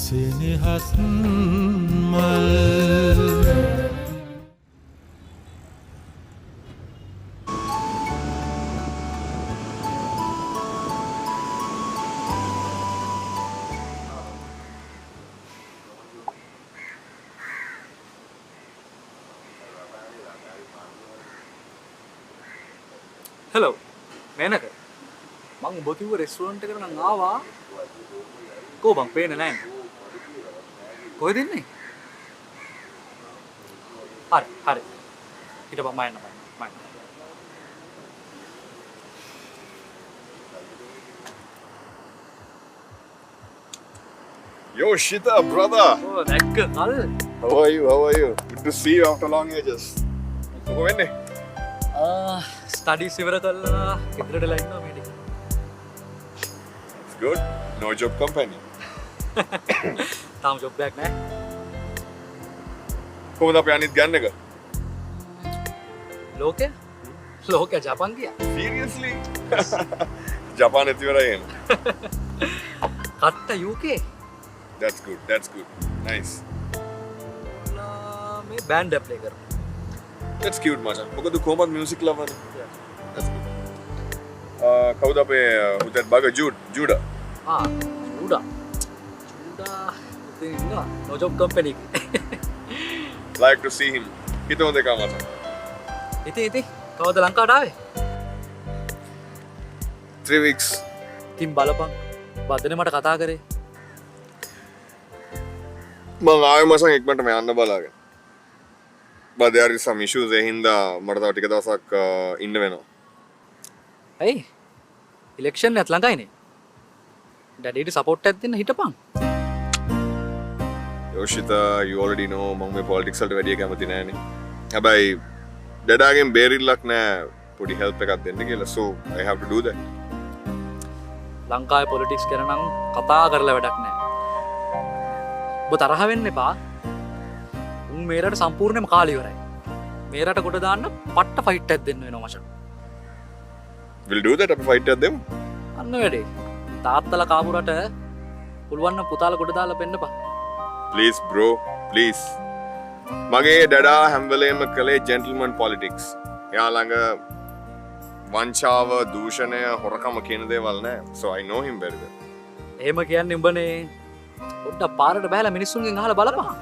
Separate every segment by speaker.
Speaker 1: සෙනෙහස් මල්
Speaker 2: Hello, Menaka. Mang both you restaurant එක නම් ආවා. කො බං පේන්නේ නැහැ. කොහෙද ඉන්නේ? හරි. ඊට පස්සේ මම.
Speaker 3: Yo, Shita, brother.
Speaker 2: Oh, දැක්ක කල්.
Speaker 3: How are you? Good to see you after long ages. How are you?
Speaker 2: Studies ඉවර කරලා ගෙදරටලා ඉන්නවා මේ ටික.
Speaker 3: It's good. No job company.
Speaker 2: තාම ජොබ් එකක් නැහැ.
Speaker 3: කොහොමද අපි අනිත් ගන්න එක?
Speaker 2: ලෝකේ ජපාන් ගියා.
Speaker 3: Seriously? ජපාන් ඉතිවරයි එන්නේ.
Speaker 2: කට්ට UK.
Speaker 3: That's good. Nice.
Speaker 2: මේ බෑන්ඩ් එක ප්ලේ කරමු.
Speaker 3: That's cute, Macha. මොකද කොහොමද music lover?
Speaker 2: Yeah.
Speaker 3: That's good. කවුද අපේ උදේ බග ජූඩා.
Speaker 2: ජූඩා. ඉතින් ඉන්නවා no job company.
Speaker 3: Like to see him. හිතෝද එක Macha.
Speaker 2: ඉතින් කවද ලංකාවට ආවේ?
Speaker 3: 3 weeks.
Speaker 2: ඉතින් බලපන්. බද්දනේ මට කතා කරේ.
Speaker 3: මම ආවේ මසන් ඉක්මනට මේ යන්න බලාගෙන. But there is some issues ඒ හින්දා මට තව ටික දවසක් ඉන්න වෙනවා.
Speaker 2: ඇයි? ඉලෙක්ෂන් එකත් ළඟයිනේ. ඩැඩීට සපෝට් එකක් දෙන්න හිටපන්.
Speaker 3: Yoshita, you already know මම මේ politics වලට වැඩි කැමති නෑනේ. හැබැයි ඩැඩාගෙන් බේරිල්ලක් නෑ පොඩි help එකක් දෙන්න කියලා. So I have to do that.
Speaker 2: ලංකාවේ පොලිටික්ස් ගැන නම් කතා කරලා වැඩක් නෑ. ඔබ තරහ වෙන්න එපා. උන් මේ රට සම්පූර්ණයෙන්ම කාලේ ඉවරයි. මේ රට කොට දාන්න පට්ට ෆයිට් එකක් දෙන්න වෙනවා මචං.
Speaker 3: We'll do that. අපි ෆයිට් එකක් දෙමු.
Speaker 2: අන්න වැඩේ. තාත්තලා කාපු රට පුළුවන් නම් පුතාලා කොට දාලා පෙන්නපන්.
Speaker 3: Please bro, please. මගේ ඩැඩා හැම වෙලේම කළේ gentleman politics. එයා ළඟ වංචාව, දූෂණය, හොරකම කියන දේවල් නෑ. So I know him very well.
Speaker 2: එහෙම කියන්නේ උඹනේ. පොඩ්ඩක් පාරට බහැලා මිනිස්සුන්ගෙන් අහලා බලපන්.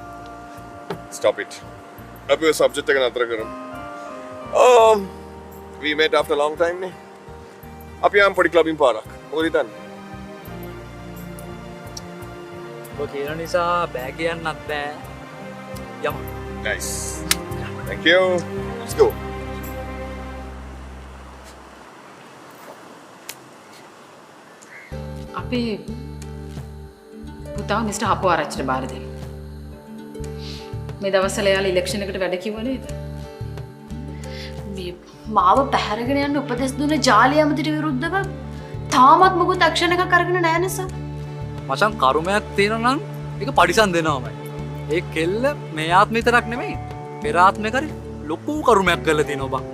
Speaker 3: Stop it. අපි ඔය subject එක නතර කරමු. We met after a long time නේ. අපි යම් පොඩි clubbing පාරක්. මොකද හිතන්නේ?
Speaker 2: ඔබ කියන නිසා බෑ කියන්නත් බෑ. යමු.
Speaker 3: Nice. Thank you. Let's go.
Speaker 4: අපි පුතා මිස්ටර් හපෝ ආරච්චිට බාර දෙන්න. මේ දවස්වල යාළ ඉලෙක්ෂන් එකට වැඩ කිව්ව නේද?
Speaker 5: මේ මාව පැහැරගෙන යන්න උපදෙස් දුන්න ජාලි ඇමතිට විරුද්ධව තාමත් මොකුත් ඇක්ෂන් එකක් අරගෙන නැහැ නේ සර්.
Speaker 2: මචං කරුමයක් තියෙනවා නම් ඒක පරිසම් දෙනවමයි. ඒ කෙල්ල මේ ආත්ම විතරක් නෙමෙයි පෙර ආත්මේ කරේ ලොකු කරුමයක් කරලා තිනවා බං.